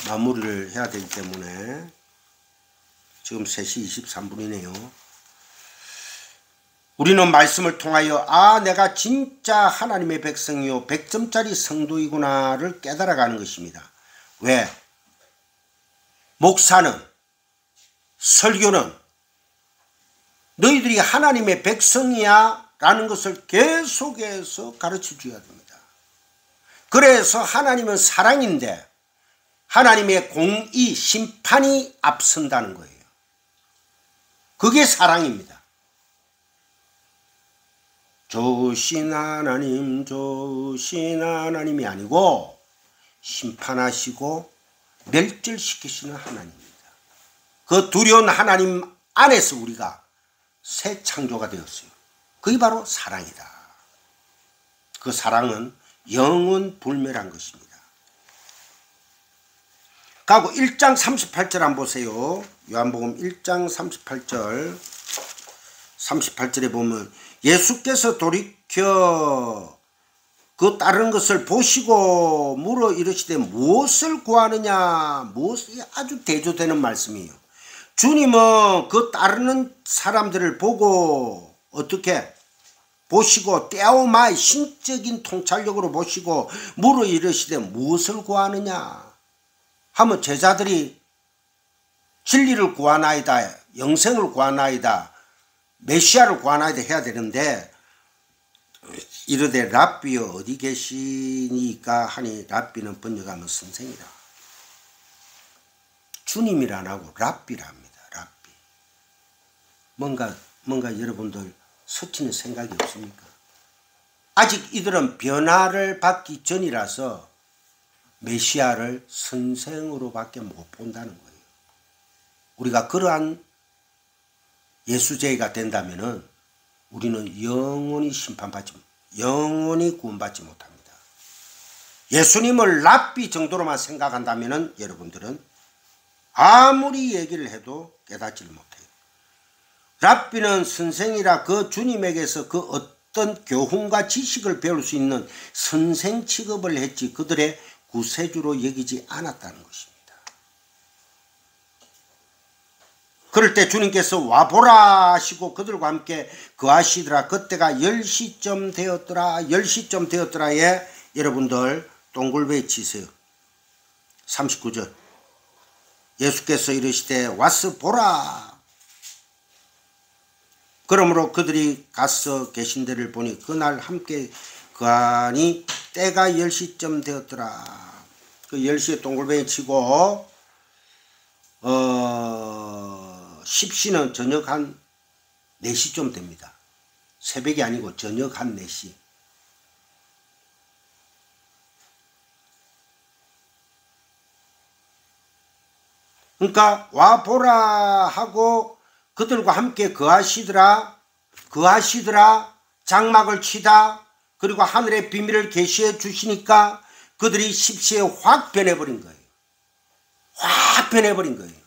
마무리를 해야 되기 때문에 지금 3시 23분이네요. 우리는 말씀을 통하여 내가 진짜 하나님의 백성이요 100점짜리 성도이구나를 깨달아가는 것입니다. 왜? 목사는, 설교는 너희들이 하나님의 백성이야 라는 것을 계속해서 가르쳐 줘야 됩니다. 그래서 하나님은 사랑인데 하나님의 공의, 심판이 앞선다는 거예요. 그게 사랑입니다. 좋으신 하나님이 아니고 심판하시고 멸절시키시는 하나님입니다. 그 두려운 하나님 안에서 우리가 새 창조가 되었어요. 그게 바로 사랑이다. 그 사랑은 영원 불멸한 것입니다. 가고 1장 38절 한번 보세요. 요한복음 1장 38절에 보면 예수께서 돌이켜 그 다른 것을 보시고 물어 이르시되 무엇을 구하느냐. 무엇이 아주 대조되는 말씀이에요. 주님은 그 따르는 사람들을 보고 어떻게 보시고 떼어마이 신적인 통찰력으로 보시고 물어 이르시되 무엇을 구하느냐 하면 제자들이 진리를 구하나이다, 영생을 구하나이다, 메시아를 구하나이다 해야 되는데 이르되 랍비여 어디 계시니까 하니 랍비는 번역하면 선생이라. 주님이라 안 하고 랍비라 합니다. 랍비. 뭔가 여러분들 스치는 생각이 없습니까? 아직 이들은 변화를 받기 전이라서 메시아를 선생으로 밖에 못 본다는 거예요. 우리가 그러한 예수제의가 된다면은 우리는 영원히 영원히 구원받지 못합니다. 예수님을 랍비 정도로만 생각한다면은 여러분들은 아무리 얘기를 해도 깨닫지를 못해요. 랍비는 선생이라 그 주님에게서 그 어떤 교훈과 지식을 배울 수 있는 선생 취급을 했지 그들의 구세주로 여기지 않았다는 것입니다. 그럴 때 주님께서 와보라 하시고 그들과 함께 거하시더라. 그때가 10시쯤 되었더라. 10시쯤 되었더라에 여러분들 동글베이 치세요. 39절 예수께서 이르시되 와서 보라. 그러므로 그들이 가서 계신 데를 보니 그날 함께 거하니 때가 10시쯤 되었더라. 그 10시에 동글뱅이 치고 10시는 저녁 한 4시쯤 됩니다. 새벽이 아니고 저녁 한 4시. 그러니까 와보라 하고 그들과 함께 거하시더라. 장막을 치다. 그리고 하늘의 비밀을 계시해 주시니까 그들이 10시에 확 변해버린 거예요. 확 변해버린 거예요.